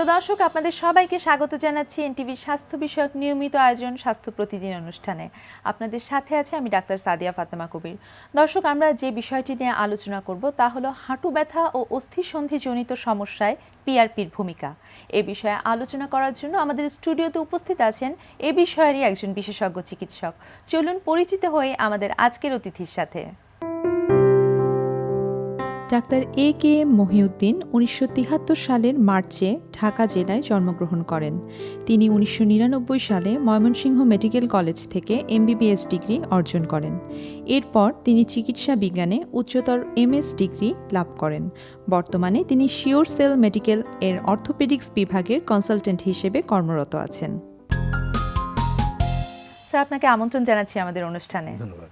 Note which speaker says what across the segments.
Speaker 1: প্রিয় দর্শক, আপনাদের সবাইকে স্বাগত জানাচ্ছি এনটিভির স্বাস্থ্য বিষয়ক নিয়মিত আয়োজন স্বাস্থ্য প্রতিদিন অনুষ্ঠানে। আপনাদের সাথে আছে আমি ডাক্তার সাদিয়া ফাতেমা কবির। দর্শক, আমরা যে বিষয়টি নিয়ে আলোচনা করব তা হলো হাঁটু ব্যথা ও অস্থিসন্ধিজনিত সমস্যায় পিআরপির ভূমিকা। এ বিষয়ে আলোচনা করার জন্য আমাদের স্টুডিওতে উপস্থিত আছেন এ বিষয়েরই একজন বিশেষজ্ঞ চিকিৎসক। চলুন পরিচিত হয়ে আমাদের আজকের অতিথির সাথে। Doctor A K M. মহিউদ্দিন 1973 সালের মার্চে ঢাকা জেলায় জন্মগ্রহণ করেন। তিনি 1999 সালে ময়মনসিংহ মেডিকেল কলেজ থেকে এমবিবিএস ডিগ্রি অর্জন করেন। এরপর তিনি চিকিৎসা বিজ্ঞানে উচ্চতর এমএস ডিগ্রি লাভ করেন। বর্তমানে তিনি শিওর সেল মেডিকেল এর অর্থোপেডিক্স বিভাগের কনসালটেন্ট হিসেবে কর্মরত আছেন। স্যার, আপনাকে আমন্ত্রণ জানাচ্ছি আমাদের অনুষ্ঠানে।
Speaker 2: ধন্যবাদ।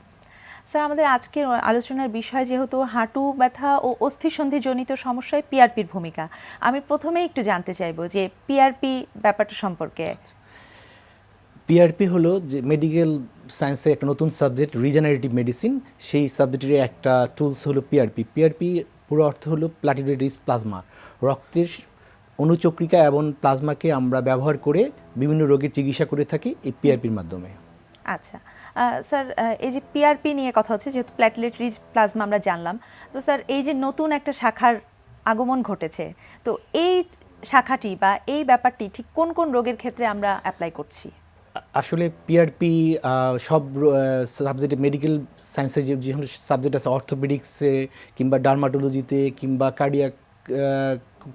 Speaker 1: স্যার, আমাদের আজকের আলোচনার বিষয় যেহেতু হাঁটু ব্যথা ও অস্থিসন্ধিজনিত সমস্যায় পিআরপির ভূমিকা, আমি প্রথমে একটু জানতে চাইবো যে পিআরপি ব্যাপারটা সম্পর্কে।
Speaker 2: পিআরপি হলো যে মেডিকেল সায়েন্সের একটা নতুন সাবজেক্ট, রিজেনারেটিভ মেডিসিন। সেই সাবজেক্টের একটা টুলস হলো পিআরপি। পিআরপি পুরো অর্থ হলো প্লাটিলেট রিচ প্লাজমা। রক্তের অনুচক্রিকা এবং প্লাজমাকে আমরা ব্যবহার করে বিভিন্ন রোগের চিকিৎসা করে থাকি এই পিআরপির মাধ্যমে।
Speaker 1: আচ্ছা স্যার, এই যে পিআরপি নিয়ে কথা হচ্ছে, যেহেতু প্ল্যাটলেট রিচ প্লাজমা আমরা জানলাম, তো স্যার এই যে নতুন একটা শাখার আগমন ঘটেছে, তো এই শাখাটি বা এই ব্যাপারটি ঠিক কোন কোন রোগের ক্ষেত্রে আমরা অ্যাপ্লাই করছি?
Speaker 2: আসলে পিআরপি সব সাবজেক্টে, মেডিকেল সায়েন্সে যে সাবজেক্ট আছে, অর্থোপেডিক্সে কিংবা ডার্মাটোলজিতে কিংবা কার্ডিয়াক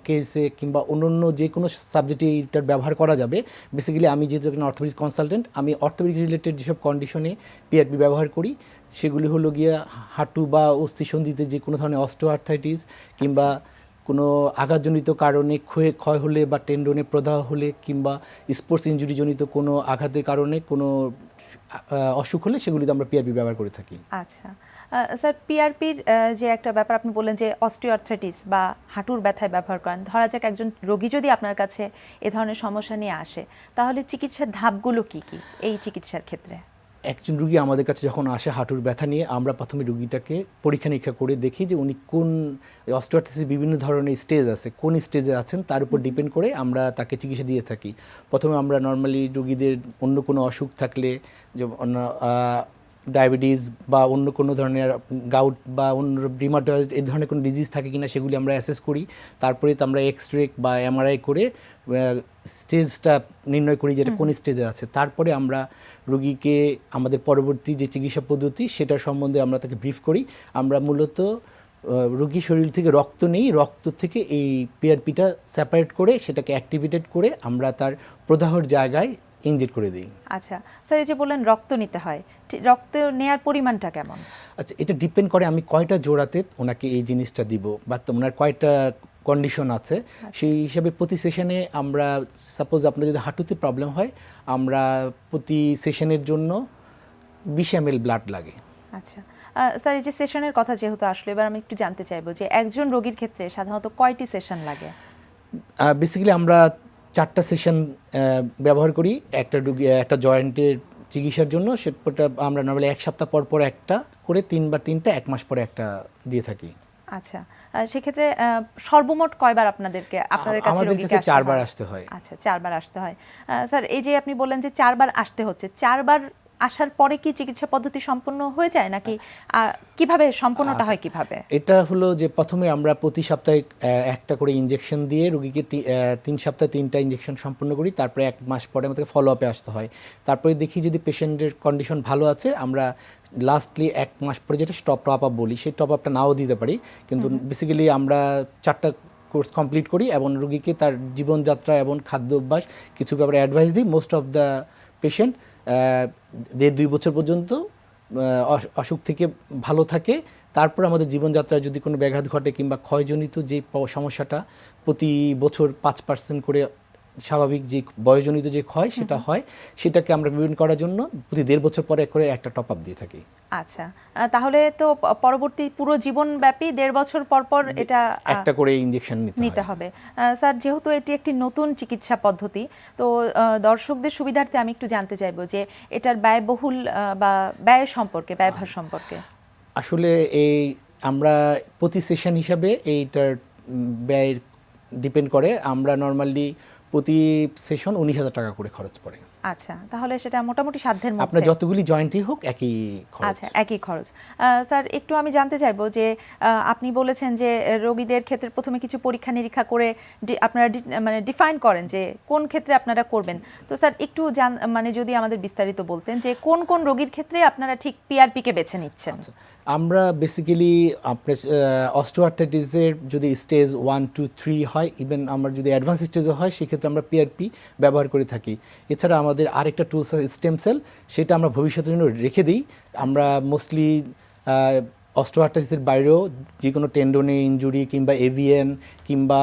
Speaker 2: কেসে কিংবা অন্য যে কোনো সাবজেক্টে এইটার ব্যবহার করা যাবে। বেসিক্যালি আমি যেহেতু একজন অর্থোপেডিক্স কনসালটেন্ট, আমি অর্থোপেডিক্স রিলেটেড যেসব কন্ডিশনে পিআরপি ব্যবহার করি সেগুলি হলো গিয়া হাঁটু বা অস্থিসন্ধিতে যে কোনো ধরনের অস্টিওআর্থ্রাইটিস কিংবা কোনো আঘাতজনিত কারণে ক্ষয় হলে বা টেন্ডনে প্রদাহ হলে কিংবা স্পোর্টস ইনজুরিজনিত কোনো আঘাতের কারণে কোনো অসুখ হলে সেগুলিতে আমরা পিআরপি ব্যবহার করে থাকি।
Speaker 1: আচ্ছা স্যার, পিআরপির যে একটা ব্যাপার আপনি বললেন যে অস্টিওআর্থ্রাইটিস বা হাঁটুর ব্যথায় ব্যবহার করেন, ধরা যাক একজন রোগী যদি আপনার কাছে এ ধরনের সমস্যা নিয়ে আসে, তাহলে চিকিৎসার ধাপগুলো কি কি এই চিকিৎসার ক্ষেত্রে?
Speaker 2: একজন রুগী আমাদের কাছে যখন আসে হাঁটুর ব্যথা নিয়ে, আমরা প্রথমে রুগীটাকে পরীক্ষা নিরীক্ষা করে দেখি যে উনি কোন অস্টিওআর্থ্রাইটিসের বিভিন্ন ধরনের স্টেজ আছে, কোন স্টেজে আছেন তার উপর ডিপেন্ড করে আমরা তাকে চিকিৎসা দিয়ে থাকি। প্রথমে আমরা নর্মালি রুগীদের অন্য কোনো অসুখ থাকলে, যেমন ডায়াবেটিস বা অন্য কোনো ধরনের গাউট বা অন্য রিমাটয়েড এই ধরনের কোনো ডিজিজ থাকে কিনা সেগুলি আমরা অ্যাসেস করি। তারপরে তো আমরা এক্সরে বা এমআরআই করে স্টেজটা নির্ণয় করি যেটা কোন স্টেজে আছে। তারপরে আমরা রুগীকে আমাদের পরবর্তী যে চিকিৎসা পদ্ধতি সেটার সম্বন্ধে আমরা তাকে ব্রিফ করি। আমরা মূলত রুগীর শরীর থেকে রক্ত নেই, রক্ত থেকে এই পিআরপিটা সেপারেট করে সেটাকে অ্যাক্টিভেটেড করে আমরা তার প্রদাহর জায়গায় ইনজেক্ট করে দিই।
Speaker 1: আচ্ছা স্যার, এই যে বললেন রক্ত নিতে হয়, রক্ত নেয়ার পরিমাণটা কেমন?
Speaker 2: আচ্ছা, এটা ডিপেন্ড করে আমি কয়টা জোড়াতে ওনাকে এই জিনিসটা দিব বা ওনার কয়টা কন্ডিশন আছে সেই হিসাবে। প্রতি সেশনে আমরা, সাপোজ আপনার যদি হাঁটুতে প্রবলেম হয়, আমরা প্রতি সেশনের জন্য 20 ml ব্লাড লাগে।
Speaker 1: আচ্ছা স্যার, এই যে সেশনের কথা যেহেতু আসলে, এবার আমি একটু জানতে চাইবো যে একজন রোগীর ক্ষেত্রে সাধারণত কয়টি সেশন লাগে?
Speaker 2: বেসিক্যালি আমরা 4টা সেশন ব্যবহার করি একটা রুগী একটা জয়েন্টের চিকিৎসার জন্য। সেটা আমরা নর্মালি 1 সপ্তাহ পর পর একটা করে 3বার 3টা 1 মাস পরে একটা দিয়ে থাকি।
Speaker 1: আচ্ছা, সেক্ষেত্রে সর্বমোট কয়বার আপনাদের কাছে
Speaker 2: আমাদের কাছে 4বার আসতে হয়।
Speaker 1: আচ্ছা, 4বার আসতে হয়। স্যার, এই যে আপনি বললেন যে 4বার আসতে হচ্ছে, 4বার আসার পরে কি চিকিৎসা পদ্ধতি সম্পূর্ণ হয়ে যায় নাকি কিভাবে সম্পূর্ণটা হয় কিভাবে?
Speaker 2: এটা হলো যে প্রথমে আমরা প্রতি সপ্তাহে একটা করে ইনজেকশন দিয়ে রোগীকে 3 সপ্তাহে 3টা ইনজেকশন সম্পূর্ণ করি। তারপরে 1 মাস পরে আমাদের ফলো আপে আসতে হয়। তারপরে দেখি যদি পেশেন্টের কন্ডিশন ভালো আছে, আমরা লাস্টলি 1 মাস পরে যেটা টপ আপ বলি, সেই টপ আপটা নাও দিতে পারি। কিন্তু বেসিক্যালি আমরা 4টা কোর্স কমপ্লিট করি এবং রোগীকে তার জীবনযাত্রা এবং খাদ্য অভ্যাস কিছু ব্যাপারে অ্যাডভাইস দিই। মোস্ট অফ দ্য পেশেন্ট 1.5-2 বছর পর্যন্ত অসুখ থেকে ভালো থাকে। তারপর আমাদের জীবনযাত্রায় যদি কোনো ব্যাঘাত ঘটে কিংবা ক্ষয়জনিত যে সমস্যাটা, প্রতি বছর 5% করে স্বাভাবিক যে বয়সজনিত যে ক্ষয় সেটা হয়, সেটাকে আমরা প্রিভেন্ট করার জন্য প্রতি 1.5 বছর পরে করে একটা টপ আপ দিয়ে থাকি।
Speaker 1: আচ্ছা, তাহলে তো পরবর্তী পুরো জীবনব্যাপী 1.5 বছর পর পর এটা
Speaker 2: একটা করে ইনজেকশন নিতে
Speaker 1: হবে। স্যার, যেহেতু এটি একটি নতুন চিকিৎসা পদ্ধতি, তো দর্শকদের সুবিধার্থে আমি একটু জানতে চাইবো যে এটার ব্যয়বহুল বা ব্যয়ভার সম্পর্কে।
Speaker 2: আসলে এই আমরা প্রতি সেশন হিসাবে এইটার ব্যয়ের ডিপেন্ড করে। আমরা নর্মালি প্রতি সেশন 19,000 টাকা করে খরচ পড়ে।
Speaker 1: আচ্ছা, তাহলে সেটা মোটামুটি সাধ্যের
Speaker 2: আপনার
Speaker 1: মধ্যে।
Speaker 2: যতগুলি জয়েন্টই হোক একই খরচ।
Speaker 1: আচ্ছা, একই খরচ। স্যার, একটু আমি জানতে চাইবো যে আপনি বলেছেন যে রোগীদের ক্ষেত্রে প্রথমে কিছু পরীক্ষা নিরীক্ষা করে আপনারা মানে ডিফাইন করেন যে কোন ক্ষেত্রে আপনারা করবেন। তো স্যার একটু মানে যদি আমাদের বিস্তারিত বলতেন যে কোন কোন রোগীর ক্ষেত্রে আপনারা ঠিক পিআরপি কে বেছে নিচ্ছেন।
Speaker 2: আচ্ছা, আমরা বেসিক্যালি আপনার অস্টিওআর্থ্রাইটিসের যদি স্টেজ 1, 2, 3 হয়, ইভেন আমরা যদি অ্যাডভান্স স্টেজও হয়, সেক্ষেত্রে আমরা পিআরপি ব্যবহার করে থাকি। এছাড়া আমাদের আরেকটা টুলস স্টেম সেল, সেটা আমরা ভবিষ্যতের জন্য রেখে দিই। আমরা মোস্টলি অস্টিওআর্থ্রাইটিসের বাইরেও যে কোনো টেন্ডনে ইনজুরি কিংবা এভিএন কিংবা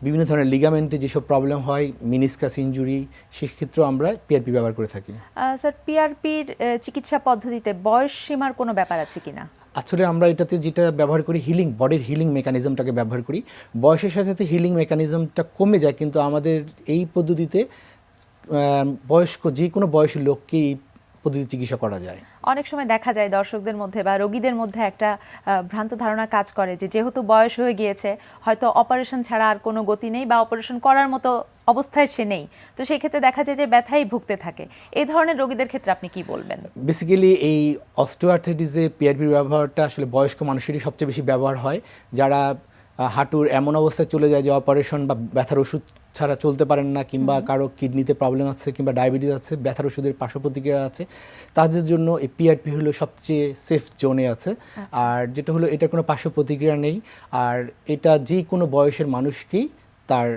Speaker 2: বিভিন্ন ধরনের লিগামেন্টে যেসব প্রবলেম হয়, মিনিসকাস ইনজুরি, সেক্ষেত্রেও আমরা পিআরপি ব্যবহার করে থাকি।
Speaker 1: স্যার, পিআরপির চিকিৎসা পদ্ধতিতে বয়স সীমার কোনো ব্যাপার আছে কিনা?
Speaker 2: আসলে আমরা এটাতে যেটা ব্যবহার করি, বডির হিলিং মেকানিজমটাকে ব্যবহার করি। বয়সের সাথে সাথে হিলিং মেকানিজমটা কমে যায়, কিন্তু আমাদের এই পদ্ধতিতে বয়স্ক যে কোনো বয়সী লোককে এই পদ্ধতি চিকিৎসা করা যায়।
Speaker 1: অনেক সময় দেখা যায় দর্শকদের মধ্যে বা রোগীদের মধ্যে একটা ভ্রান্ত ধারণা কাজ করে যে যেহেতু বয়স হয়ে গিয়েছে হয়তো অপারেশন ছাড়া আর কোনো গতি নেই বা অপারেশন করার মতো অবস্থায় সে নেই, তো সেই ক্ষেত্রে দেখা যায় যে ব্যথাই ভুগতে থাকে। এই ধরনের রোগীদের ক্ষেত্রে আপনি কি বলবেন?
Speaker 2: বেসিক্যালি এই অস্টিওআর্থ্রাইটিসে পিআরপির ব্যবহারটা আসলে বয়স্ক মানুষেরই সবচেয়ে বেশি ব্যবহার হয়, যারা হাঁটুর এমন অবস্থায় চলে যায় যে অপারেশন বা ব্যথার ওষুধ ছাড়া চলতে পারেন না, কিংবা কারো কিডনিতে প্রবলেম আছে কিংবা ডায়াবেটিস আছে, ব্যথার ওষুধের পার্শ্ব প্রতিক্রিয়া আছে, তাদের জন্য এই পিআরপি হলো সবচেয়ে সেফ জোনে আছে। আর যেটা হলো এটার কোনো পার্শ্ব প্রতিক্রিয়া নেই, আর এটা যে কোনো বয়সের মানুষকেই তার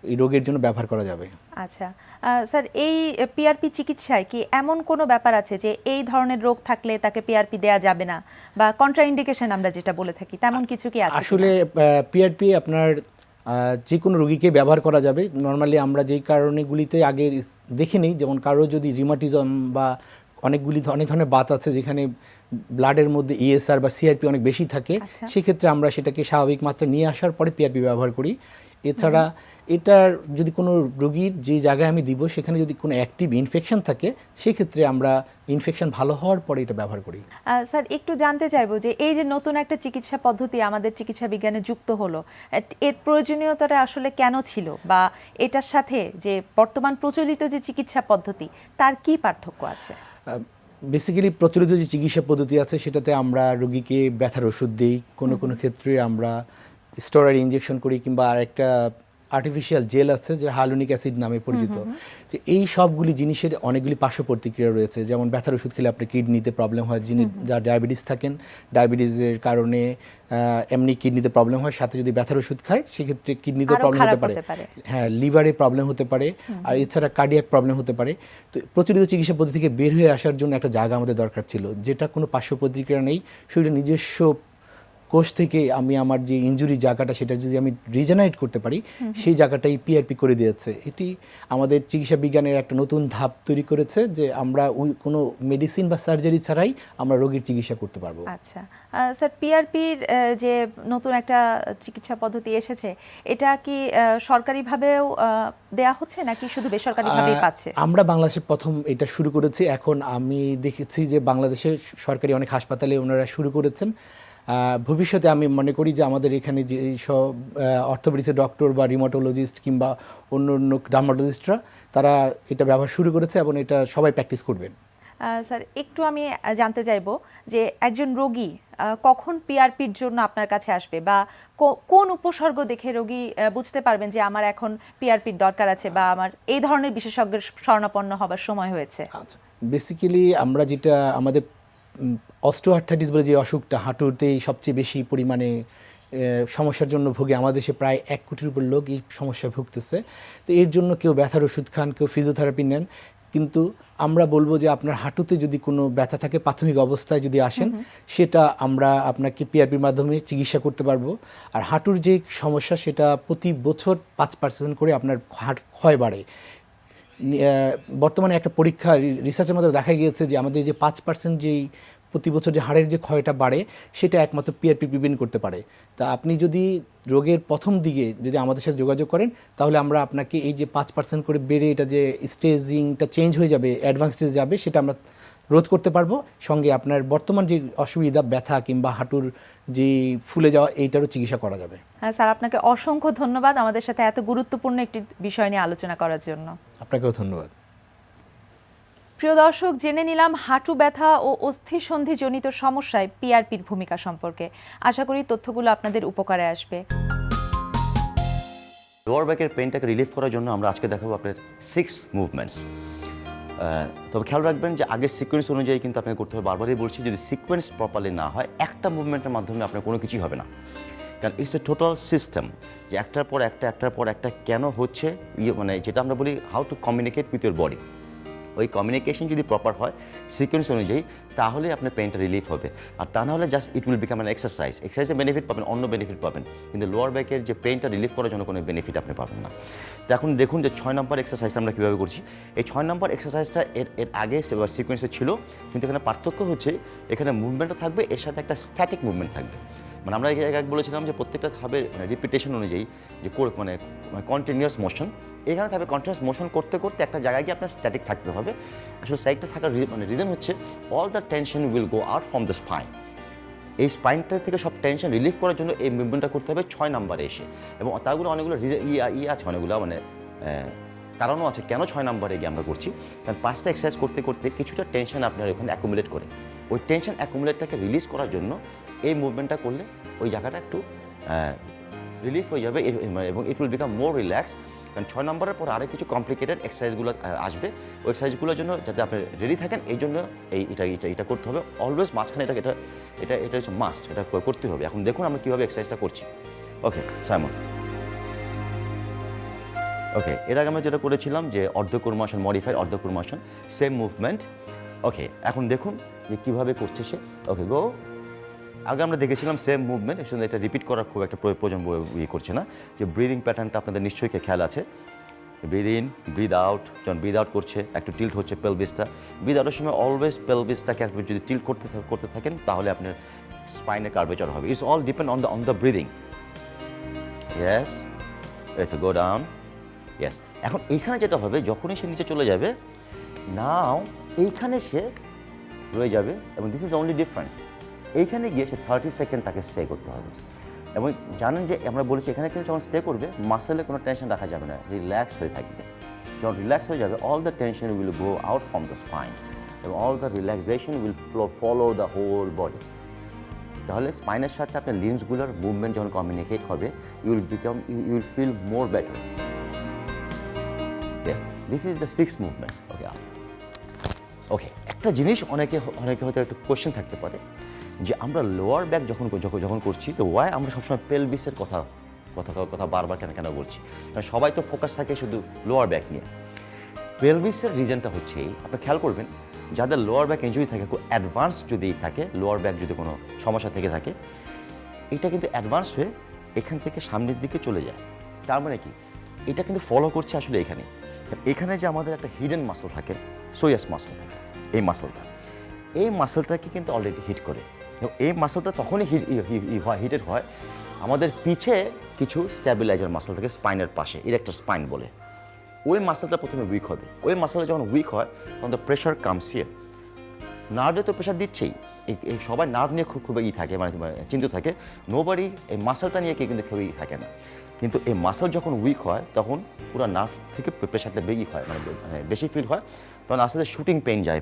Speaker 2: এই রোগের জন্য ব্যবহার করা যাবে।
Speaker 1: আচ্ছা স্যার, এই পিআরপি চিকিৎসায় কি এমন কোনো ব্যাপার আছে যে এই ধরনের রোগ থাকলে তাকে পিআরপি দেয়া যাবে না বা কন্ট্রাইন্ডিকেশন আমরা যেটা বলে থাকি, তেমন কিছু কি আছে?
Speaker 2: আসলে পিআরপি আপনার যে কোনো রোগীকে ব্যবহার করা যাবে। নর্মালি আমরা যেই কারণেগুলিতে আগে দেখে নিই, যেমন কারো যদি রিমাটিজম বা অনেক ধরনের বাত আছে যেখানে ব্লাডের মধ্যে ইএসআর বা সিআরপি অনেক বেশি থাকে, সেক্ষেত্রে আমরা সেটাকে স্বাভাবিক মাত্রায় নিয়ে আসার পরে পিআরপি ব্যবহার করি। এছাড়া এটার যদি কোনো রোগীর যে জায়গায় আমি দিব সেখানে যদি কোনো অ্যাক্টিভ ইনফেকশন থাকে, সেক্ষেত্রে আমরা ইনফেকশন ভালো হওয়ার পরে এটা ব্যবহার করি।
Speaker 1: স্যার, একটু জানতে চাইবো যে এই যে নতুন একটা চিকিৎসা পদ্ধতি আমাদের চিকিৎসা বিজ্ঞানে যুক্ত হলো, এর প্রয়োজনীয়তাটা আসলে কেন ছিল, বা এটার সাথে যে বর্তমান প্রচলিত যে চিকিৎসা পদ্ধতি তার কি পার্থক্য আছে?
Speaker 2: বেসিক্যালি প্রচলিত যে চিকিৎসা পদ্ধতি আছে সেটাতে আমরা রোগীকে ব্যথার ওষুধ দিই, কোনো ক্ষেত্রে আমরা স্টেরয়েড ইনজেকশন করি, কিংবা আরেকটা আর্টিফিশিয়াল জেল আছে যেটা হাইলুরোনিক অ্যাসিড নামে পরিচিত। তো এই সবগুলি জিনিসের অনেকগুলি পার্শ্ব প্রতিক্রিয়া রয়েছে। যেমন ব্যথার ওষুধ খেলে আপনার কিডনিতে প্রবলেম হয়, যিনি যারা ডায়াবেটিস থাকেন, ডায়াবেটিসের কারণে এমনি কিডনিতে প্রবলেম হয়, সাথে যদি ব্যথার ওষুধ খায় সেক্ষেত্রে কিডনিতে প্রবলেম হতে পারে, হ্যাঁ, লিভারে প্রবলেম হতে পারে, আর এছাড়া কার্ডিয়াক প্রবলেম হতে পারে। তো প্রচলিত চিকিৎসা পদ্ধতি থেকে বের হয়ে আসার জন্য একটা জায়গা আমাদের দরকার ছিল, যেটা কোনো পার্শ্ব প্রতিক্রিয়া নেই, শরীরের নিজস্ব কোষ থেকে আমি আমার যে ইনজুরি জায়গাটা সেটা যদি আমি রিজেনারেট করতে পারি, সেই জায়গাটাই পিআরপি করে দিয়েছে। এটি আমাদের চিকিৎসা বিজ্ঞানের একটা নতুন ধাপ তৈরি করেছে, যে আমরা কোনো মেডিসিন বা সার্জারি ছাড়াই আমরা রোগীর চিকিৎসা করতে পারবো।
Speaker 1: আচ্ছা স্যার, পিআরপির যে নতুন একটা চিকিৎসা পদ্ধতি এসেছে, এটা কি সরকারিভাবেও দেয়া হচ্ছে নাকি শুধু বেসরকারিভাবেই পাচ্ছে?
Speaker 2: আমরা বাংলাদেশে প্রথম এটা শুরু করেছি। এখন আমি দেখেছি যে বাংলাদেশে সরকারি অনেক হাসপাতালে ওনারা শুরু করেছেন। ভবিষ্যতে আমি মনে করি যে আমাদের এখানে যে সব অর্থোপেডিক্সের ডক্টর বা রিমোটোলজিস্ট কিংবা অন্য ডার্মাটোলজিস্টরা তারা এটা ব্যবহার শুরু করেছে এবং এটা সবাই প্র্যাকটিস করবেন।
Speaker 1: স্যার, একটু আমি জানতে চাইবো যে একজন রোগী কখন পিআরপির জন্য আপনার কাছে আসবে, বা কোন উপসর্গ দেখে রোগী বুঝতে পারবেন যে আমার এখন পিআরপির দরকার আছে বা আমার এই ধরনের বিশেষজ্ঞের শরণাপন্ন হবার সময় হয়েছে?
Speaker 2: আচ্ছা, বেসিক্যালি আমরা যেটা আমাদের অস্টিওআর্থ্রাইটিস বলে যে অসুখটা, হাঁটুতেই সবচেয়ে বেশি পরিমাণে সমস্যার জন্য ভুগে, আমাদের দেশে প্রায় 1 কোটির উপর লোক এই সমস্যায় ভুগতেছে। তো এর জন্য কেউ ব্যথার ওষুধ খান, কেউ ফিজিওথেরাপি নেন, কিন্তু আমরা বলবো যে আপনার হাঁটুতে যদি কোনো ব্যথা থাকে প্রাথমিক অবস্থায় যদি আসেন, সেটা আমরা আপনাকে পিআরপির মাধ্যমে চিকিৎসা করতে পারবো। আর হাঁটুর যে সমস্যা সেটা প্রতি বছর 5% করে আপনার ক্ষয় বাড়ে। বর্তমানে একটা পরীক্ষা রিসার্চের মধ্যে দেখা গিয়েছে যে আমাদের যে 5% যেই প্রতি বছর যে হাড়ের যে ক্ষয়টা বাড়ে, সেটা একমাত্র পিআরপি প্রিভেন্ট করতে পারে। তা আপনি যদি রোগের প্রথম দিকে যদি আমাদের সাথে যোগাযোগ করেন, তাহলে আমরা আপনাকে এই যে 5% করে বেড়ে এটা যে স্টেজিংটা চেঞ্জ হয়ে যাবে, অ্যাডভান্স স্টেজে যাবে, সেটা আমরা রোধ করতে পারবো, সঙ্গে আপনার বর্তমান যে অসুবিধা ব্যথা কিংবা হাঁটুর যে ফুলে যাওয়া এইটারও চিকিৎসা করা যাবে।
Speaker 1: হ্যাঁ স্যার, আপনাকে অসংখ্য ধন্যবাদ আমাদের সাথে এত গুরুত্বপূর্ণ একটি বিষয় নিয়ে আলোচনা করার জন্য।
Speaker 2: আপনাকেও ধন্যবাদ।
Speaker 1: প্রিয় দর্শক, জেনে নিলাম হাঁটু ব্যথা ও অস্থিসন্ধিজনিত সমস্যায় পিআরপির ভূমিকা সম্পর্কে। আশা করি তথ্যগুলো আপনাদের উপকারে আসবে।
Speaker 3: লোয়ার ব্যাকের পেনটাকে রিলিফ করার জন্য আমরা আজকে দেখাবো আপনার 6 মুভমেন্টস। তবে খেয়াল রাখবেন যে আগের সিকোয়েন্স অনুযায়ী কিন্তু আপনাকে করতে হবে। বারবারই বলছি, যদি সিকোয়েন্স প্রপারলি না হয় একটা মুভমেন্টের মাধ্যমে আপনার কোনো কিছুই হবে না, কারণ ইটস এ টোটাল সিস্টেম, যে একটার পর একটা কেন হচ্ছে, মানে যেটা আমরা বলি how to communicate with your body. ওই কমিউনিকেশন যদি প্রপার হয় সিকোয়েন্স অনুযায়ী, তাহলে আপনার পেনটা রিলিফ হবে। আর তা না হলে just it will become an exercise. এক্সারসাইজের বেনিফিট পাবেন, অন্য বেনিফিট পাবেন, কিন্তু লোয়ার ব্যাকের যে পেনটা রিলিফ করার জন্য কোনো বেনিফিট আপনি পাবেন না। তো এখন দেখুন যে 6 নম্বর এক্সারসাইজটা আমরা কীভাবে করছি। এই 6 নম্বর এক্সারসাইজটা এর আগে সিকোয়েন্সে ছিল, কিন্তু এখানে পার্থক্য হচ্ছে এখানে মুভমেন্টও থাকবে, এর সাথে একটা স্ট্যাটিক মুভমেন্ট থাকবে। মানে আমরা আগে বলেছিলাম যে প্রত্যেকটা হবে মানে রিপিটেশন অনুযায়ী, যে মানে কন্টিনিউয়াস মোশন। এখানে থাকবে কন্টিনিউয়াস মোশন করতে করতে একটা জায়গায় গিয়ে আপনার স্ট্যাটিক থাকতে হবে। আসলে স্ট্যাটিকটা থাকার মানে রিজন হচ্ছে all the tension will go out from the spine. এই স্পাইনটা থেকে সব টেনশন রিলিফ করার জন্য এই মুভমেন্টটা করতে হবে 6 নম্বরে এসে। এবং তারগুলো অনেকগুলো আছে, অনেকগুলো মানে কারণও আছে কেন 6 নম্বরে গিয়ে আমরা করছি। কারণ 5টা এক্সারসাইজ করতে করতে কিছুটা টেনশন আপনার ওখানে অ্যাকুমুলেট করে, ওই টেনশন অ্যাকুমুলেটটাকে রিলিজ করার জন্য এই মুভমেন্টটা করলে ওই জায়গাটা একটু রিলিফ হয়ে যাবে এবং ইট উইল বিকাম মোর রিল্যাক্স। কারণ 6 নম্বরের পর আরও কিছু কমপ্লিকেটেড এক্সারসাইজগুলো আসবে। ওই এক্সারসাইজগুলোর জন্য যাতে আপনি রেডি থাকেন, এই জন্য এটা করতে হবে অলওয়েজ। মাঝখানে এটা হচ্ছে মাস্ট, এটা করতে হবে। এখন দেখুন আমরা কীভাবে এক্সারসাইজটা করছি। ওকে সাইমন, ওকে এর আগে আমরা যেটা করেছিলাম যে অর্ধকুর্মাসন, মডিফাইড অর্ধকুর্মাসন, সেম মুভমেন্ট। ওকে এখন দেখুন যে কীভাবে করছে সে। ওকে গো। আগে আমরা দেখেছিলাম সেম মুভমেন্ট, এর সঙ্গে এটা রিপিট করার খুব একটা প্রয়োজন করছে না। যে ব্রিদিং প্যাটার্নটা আপনাদের নিশ্চয়ই খেয়াল আছে। Breathe in, breathe out. যখন ব্রিদ আউট করছে একটু টিল্ট হচ্ছে পেলভিসটা। ব্রিদ আউটের সময় অলওয়েজ পেলভিসটাকে আপনি যদি টিল্ট করতে থাকেন, তাহলে আপনার স্পাইনের কার্ভেচার হবে। It's all depend on the breathing. Yes, it's go down. Yes. এখন এইখানে যেটা হবে, যখনই সে নিচে চলে যাবে, নাও এইখানে সে রয়ে যাবে, এবং দিস ইজ অনলি ডিফারেন্স। এইখানে গিয়ে সে 30 সেকেন্ড তাকে স্টে করতে হবে। এবং জানেন যে আমরা বলেছি এখানে কিন্তু যখন স্টে করবে মাসেলে কোনো টেনশন রাখা যাবে না, রিল্যাক্স হয়ে থাকবে। যখন রিল্যাক্স হয়ে যাবে, all the tension will go out from the spine, এবং all the relaxation will follow the whole body. তাহলে স্পাইনের সাথে আপনার লিম্বসগুলোর মুভমেন্ট যখন কমিউনিকেট হবে, you will feel more better. Yes, this is the 6 movements. Okay একটা জিনিস অনেকে হয়তো একটু কোয়েশ্চেন থাকতে পারে, যে আমরা লোয়ার ব্যাক যখন করছি, তো ওয়াই আমরা সবসময় পেলভিসের কথা বারবার কেন বলছি? কারণ সবাই তো ফোকাস থাকে শুধু লোয়ার ব্যাক নিয়ে। পেলভিসের রিজনটা হচ্ছে আপনি খেয়াল করবেন, যাদের লোয়ার ব্যাক ইনজুরি থাকে, খুব অ্যাডভান্স যদি থাকে, লোয়ার ব্যাক যদি কোনো সমস্যা থেকে থাকে, এটা কিন্তু অ্যাডভান্স হয়ে এখান থেকে সামনের দিকে চলে যায়। তার মানে কি, এটা কিন্তু ফলো করছে আসলে এখানে যে আমাদের একটা হিডেন মাসল থাকে, সোয়াস মাসল থাকে, এই মাসলটাকে কিন্তু অলরেডি হিট করে। এবং এই মাসলটা তখনই হিটেড হয়, আমাদের পিছে কিছু স্ট্যাবিলাইজার মাসল থাকে স্পাইনের পাশে, ইরেক্টর স্পাইন বলে। ওই মাসলটা প্রথমে উইক হবে। ওই মাসলটা যখন উইক হয়, তখন দ্য প্রেশার কামস হিয়ার। নার্ভে তো প্রেশার দিচ্ছেই, এই সবাই নার্ভ নিয়ে খুব থাকে, মানে চিন্তিত থাকে। নোবডি এই মাসলটা নিয়ে কিন্তু কেউই থাকে না। কিন্তু এই মাসল যখন উইক হয়, তখন পুরো নার্ভ থেকে প্রেশারটা বেশি ফিল হয়। তখন আস্তে আস্তে শুটিং পেইন যায়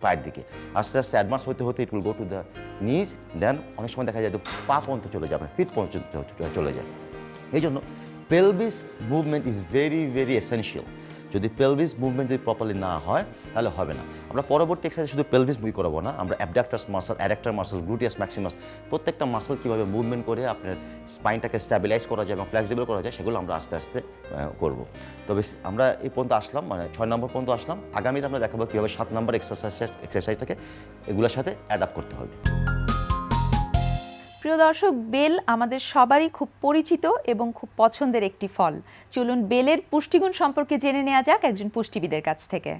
Speaker 3: পায়ের দিকে। আস্তে আস্তে অ্যাডভান্স হতে it will go to the নিজ, দেন অনেক সময় দেখা যায় তো পা পর্যন্ত চলে যায়, ফিট পর্যন্ত চলে যায়। এই জন্য pelvis movement is very very essential. যদি পেলভিস মুভমেন্ট যদি প্রপারলি না হয়, তাহলে হবে না। আমরা পরবর্তী এক্সারসাইজ শুধু পেলভিস মুভ করাবো না, আমরা abductors muscle, adductor muscle, gluteus maximus, প্রত্যেকটা মাসল কীভাবে মুভমেন্ট করে আপনার স্পাইনটাকে স্ট্যাবিলাইজ করা যায় এবং ফ্লেক্সিবল করা যায়, সেগুলো আমরা আস্তে আস্তে করব। তবে আমরা এই পর্যন্ত আসলাম, মানে 6 নম্বর পর্যন্ত আসলাম। আগামীতে আমরা দেখাবো কীভাবে 7 নম্বর এক্সারসাইজটাকে এগুলোর সাথে অ্যাডাপ্ট করতে হবে।
Speaker 1: প্রিয় দর্শক, বেল আমাদের সবারই খুব পরিচিত এবং খুব পছন্দের একটি ফল। চলুন বেলের পুষ্টিগুণ সম্পর্কে জেনে নেওয়া যাক একজন পুষ্টিবিদের কাছ থেকে।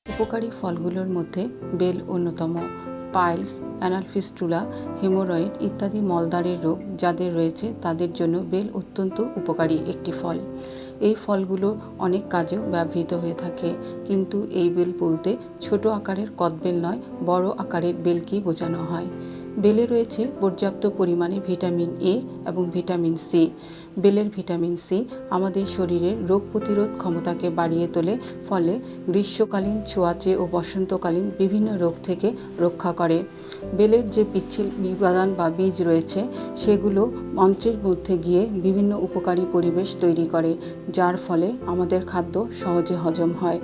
Speaker 4: উপকারী ফলগুলোর মধ্যে বেল অন্যতম। পাইলস, অ্যানাল ফিস্টুলা, হেমোরয়েড ইত্যাদি মলদ্বারের রোগ যাদের রয়েছে, তাদের জন্য বেল অত্যন্ত উপকারী একটি ফল। এই ফলগুলো অনেক কাজেও ব্যবহৃত হয়ে থাকে, কিন্তু এই বেল বলতে ছোট আকারের কদবেল নয়, বড় আকারের বেলকেই বোঝানো হয়। বেলে রয়েছে পর্যাপ্ত পরিমাণে ভিটামিন এ এবং ভিটামিন সি। বেলের ভিটামিন সি আমাদের শরীরের রোগ প্রতিরোধ ক্ষমতাকে বাড়িয়ে তোলে, ফলে গ্রীষ্মকালীন, ছোঁয়াচে ও বসন্তকালীন বিভিন্ন রোগ থেকে রক্ষা করে। বেলের যে পিচ্ছিল উপাদান বা বীজ রয়েছে সেগুলো অন্ত্রের মধ্যে গিয়ে বিভিন্ন উপকারী পরিবেশ তৈরি করে, যার ফলে আমাদের খাদ্য সহজে হজম হয়।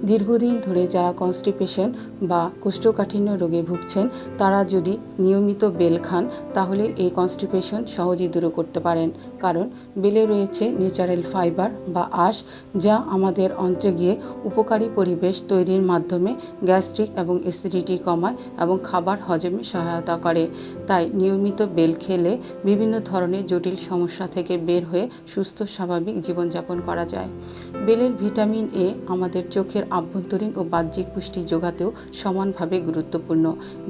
Speaker 4: দীর্ঘদিন ধরে যারা কনস্টিপেশন বা কোষ্ঠকাঠিন্য রোগে ভুগছেন তারা যদি নিয়মিত বেল খান তাহলে এই কনস্টিপেশন সহজেই দূর করতে পারেন, কারণ বেলে রয়েছে ন্যাচারাল ফাইবার বা আঁশ, যা আমাদের অন্ত্রে গিয়ে উপকারী পরিবেশ তৈরির মাধ্যমে গ্যাস্ট্রিক এবং অ্যাসিডিটি কমায় এবং খাবার হজমে সহায়তা করে। তাই নিয়মিত বেল খেলে বিভিন্ন ধরনের জটিল সমস্যা থেকে বের হয়ে সুস্থ স্বাভাবিক জীবনযাপন করা যায়। বেলের ভিটামিন এ আমাদের চোখের আভ্যন্তরীণ ও বাহ্যিক পুষ্টি যোগাতেও সমানভাবে গুরুত্বপূর্ণ।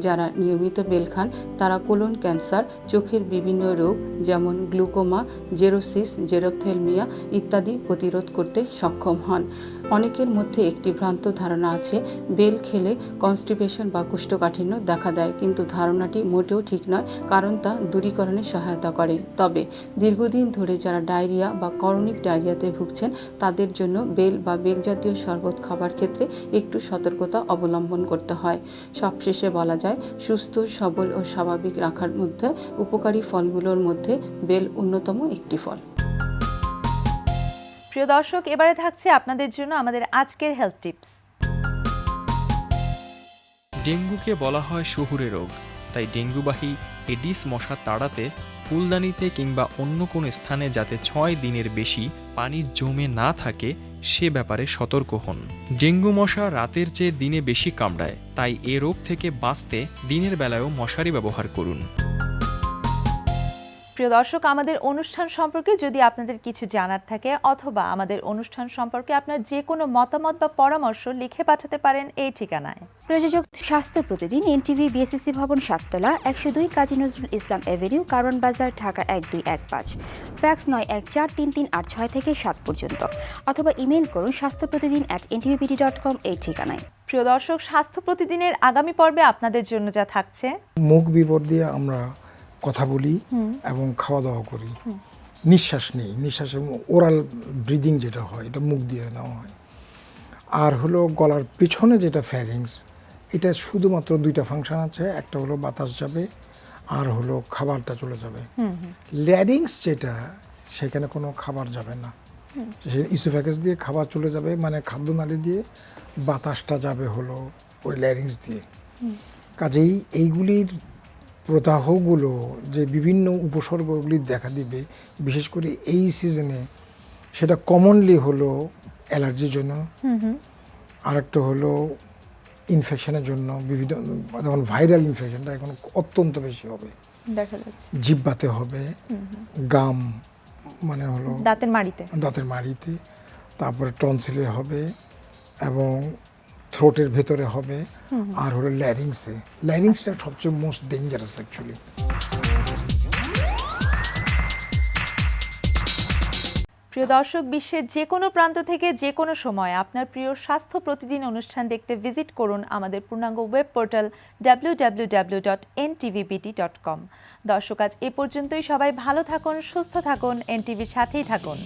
Speaker 4: যারা নিয়মিত বেল খান তারা কোলন ক্যান্সার, চোখের বিভিন্ন রোগ যেমন গ্লুকোমা, জেরোসিস, জেরোথেলমিয়া ইত্যাদি প্রতিরোধ করতে সক্ষম হন। অনেকের মধ্যে একটি ভ্রান্ত ধারণা আছে বেল খেলে কনস্টিপেশন বা কোষ্ঠকাঠিন্য দেখা দেয়, কিন্তু ধারণাটি মোটেও ঠিক নয়, কারণ তা দূরীকরণে সহায়তা করে। তবে দীর্ঘদিন ধরে যারা ডায়রিয়া বা করনিক ডায়রিয়াতে ভুগছেন তাদের জন্য বেল বা বেল জাতীয় শরবত খাবার ক্ষেত্রে একটু সতর্কতা অবলম্বন করতে হয়। সবশেষে বলা যায়, সুস্থ, সবল ও স্বাভাবিক রাখার মধ্যে উপকারী ফলগুলোর মধ্যে বেল অন্যতম একটি ফল।
Speaker 1: প্রিয় দর্শক, এবারে থাকছে আপনাদের জন্য আমাদের আজকের হেলথ টিপস।
Speaker 5: ডেঙ্গুকে বলা হয় শহুরে রোগ, তাই ডেঙ্গুবাহী এডিস মশা তাড়াতে ফুলদানিতে কিংবা অন্য কোনো স্থানে যাতে 6 দিনের বেশি পানি জমে না থাকে সে ব্যাপারে সতর্ক হন। ডেঙ্গু মশা রাতের চেয়ে দিনে বেশি কামড়ায়, তাই এ রোগ থেকে বাঁচতে দিনের বেলায়ও মশারি ব্যবহার করুন।
Speaker 1: প্রিয় দর্শক, আমাদের অনুষ্ঠান সম্পর্কে যদি আপনাদের কিছু জানার থাকে অথবা আমাদের অনুষ্ঠান সম্পর্কে আপনার যে কোনো মতামত বা পরামর্শ লিখে পাঠাতে পারেন এই ঠিকানায়।
Speaker 6: প্রযোজক স্বাস্থ্য প্রতিদিন, এনটিভি, বিএসসি ভবন, 7তলা, 102 কাজী নজরুল ইসলাম এভিনিউ, কারওয়ান বাজার, ঢাকা 1215। ফ্যাক্স 914338 থেকে 7 পর্যন্ত, অথবা ইমেইল করুন স্বাস্থ্যপ্রতিদিন@ntvpt.com এই ঠিকানায়।
Speaker 1: প্রিয় দর্শক, স্বাস্থ্য প্রতিদিনের আগামী পর্বে আপনাদের জন্য যা থাকছে:
Speaker 7: মুখ বিবর দিয়ে আমরা কথা বলি এবং খাওয়া দাওয়া করি, নিঃশ্বাস নেই, নিঃশ্বাসের ওরাল ব্রিদিং যেটা হয় এটা মুখ দিয়ে নেওয়া হয়। আর হলো গলার পিছনে যেটা ফ্যারিংস, এটা শুধুমাত্র 2টা ফাংশন আছে, একটা হলো বাতাস যাবে আর হলো খাবারটা চলে যাবে। ল্যারিংস যেটা, সেখানে কোনো খাবার যাবে না, ইসোফ্যাগাস দিয়ে খাবার চলে যাবে, মানে খাদ্যনালী দিয়ে, বাতাসটা যাবে হলো ওই ল্যারিংস দিয়ে। কাজেই এইগুলির প্রদাহগুলো যে বিভিন্ন উপসর্গগুলি দেখা দিবে, বিশেষ করে এই সিজনে, সেটা কমনলি হলো অ্যালার্জির জন্য, আরেকটা হলো ইনফেকশনের জন্য, বিভিন্ন যেমন ভাইরাল ইনফেকশনটা এখন অত্যন্ত বেশি হবে,
Speaker 1: দেখা যাচ্ছে
Speaker 7: জিহ্বাতে হবে, গাম মানে হলো দাঁতের মাড়িতে, তারপরে টনসিলে হবে এবং থ্রোটের ভেতরে হবে, আর হলো ল্যারিংসটা সবচেয়ে মোস্ট ডেঞ্জারাস অ্যাকচুয়ালি।
Speaker 1: প্রিয় দর্শক, বিশ্বের যে কোনো প্রান্ত থেকে যে কোনো সময় আপনার প্রিয় স্বাস্থ্য প্রতিদিন অনুষ্ঠান দেখতে ভিজিট করুন আমাদের পূর্ণাঙ্গ ওয়েব পোর্টাল www.ntvpt.com। দর্শক, আজ এ পর্যন্তই। সবাই ভালো থাকুন, সুস্থ থাকুন, এনটিভির সাথেই থাকুন।